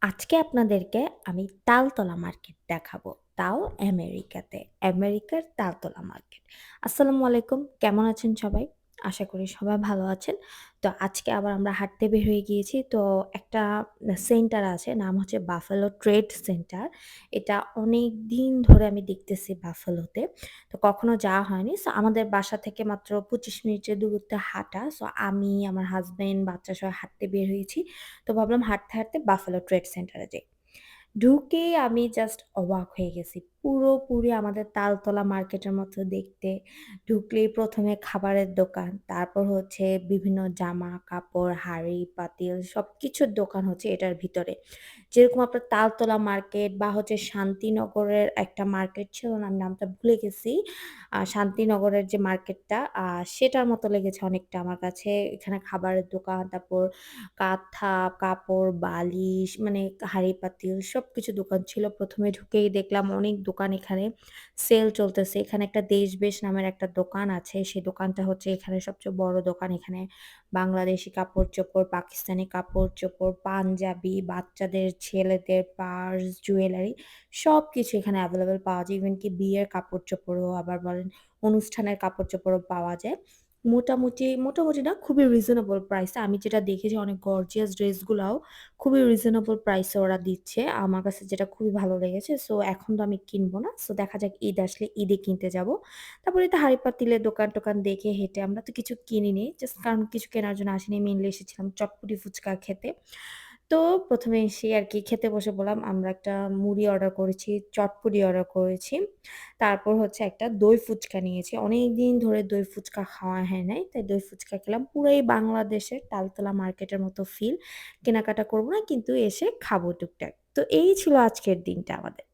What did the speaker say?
আজকে আপনাদেরকে আমি তালতলা মার্কেট দেখাবো। তাও আমেরিকাতে। আমেরিকার তালতলা মার্কেট। আসসালামু আলাইকুম। কেমন আছেন সবাই? আশা করি সবাই ভালো আছেন। তো আজকে আবার আমরা হাঁটতে বের হয়ে গিয়েছি। তো একটা সেন্টার আছে, নাম হচ্ছে বাফেলো ট্রেড সেন্টার। এটা অনেকদিন ধরে আমি দেখতেছি বাফেলোতে। তো কখনো যাওয়া হয়নি। সো আমাদের বাসা থেকে মাত্র ২৫ মিনিটের দূরত্বে হাঁটা। সো আমি, আমার হাসব্যান্ড, বাচ্চা সহ হাঁটতে বের হয়েছি। তো ভাবলাম হাঁটতে, হাঁটতে বাফেলো ট্রেড সেন্টারে যাই। ঢুকেই আমি জাস্ট অবাক হয়ে গেছি। পুরোপুরি আমাদের তালতলা মার্কেটের মতো দেখতে। ঢুকলেই ১ম এ খাবারের দোকান, তারপর হচ্ছে বিভিন্ন জামা, কাপড়, হাঁড়ি-পাতিল সবকিছুর দোকান হচ্ছে এটার ভিতরে। যেরকম আপনার তালতলা মার্কেট বা হচ্ছে শান্তিনগরের একটা মার্কেট ছিল না? আমি নামটা ভুলে গেছি। শান্তিনগরের যে মার্কেটটা সেটার মতো লেগেছে অনেকটা আমার কাছে। এখানে খাবারের দোকান, তারপর কাঁথা, কাপড়, বালিশ মানে হাঁড়ি-পাতিল সবকিছু দোকান ছিল। ১ম এ ঢুকেই দেখলাম অনেক দোকান এখানে সেল চলতেছে। এখানে একটা 'দেশবেশ' নামের একটা দোকান আছে। সেই দোকানটা হচ্ছে এখানে সবচেয়ে বড় দোকান। এখানে বাংলাদেশী কাপড়-চোপড়, পাকিস্তানি কাপড়-চোপড়, পাঞ্জাবি, বাচ্চাদের, ছেলেদের পার্স, জুয়েলারি সবকিছু এখানে এভেইলেবল পাওয়া যায়। ইভেন কি বিয়ের কাপড়-চোপড়ও আবার বলেন অনুষ্ঠানের কাপড়-চোপড়ও পাওয়া যায়। মোটামুটি না খুবই রিজনেবল প্রাইসে। আমি যেটা দেখেছি অনেক গর্জিয়াস ড্রেসগুলাও খুবই রিজনেবল প্রাইসে ওরা দিচ্ছে। আমার কাছে যেটা খুবই ভালো লেগেছে। সো এখন তো আমি কিনবো না। সো দেখা যাক ঈদ আসলে ঈদে কিনতে যাবো। তারপরে তো হাঁড়ি-পাতিলের দোকান-টোকান দেখে হেঁটে আমরা তো কিছু কিনিনি। জাস্ট কারণ কিছু কেনার জন্য আসিনি। মেইনলি এসেছিলাম চটপটি ফুচকা খেতে। তো ১ম এ এসেই আরকি খেতে বসে পড়লাম। আমরা একটা মুড়ি অর্ডার করেছি, চটপটি অর্ডার করেছি। তারপর হচ্ছে একটা দই ফুচকা নিয়েছি। অনেকদিন ধরে দই ফুচকা খাওয়া হয় নাই। তাই দই ফুচকা খেলাম। পুরাই বাংলাদেশের তালতলা মার্কেটের মতো ফিল। কেনাকাটা করব না কিন্তু এসে খাবো টুকটাক। তো এই ছিল আজকের দিনটা আমাদের।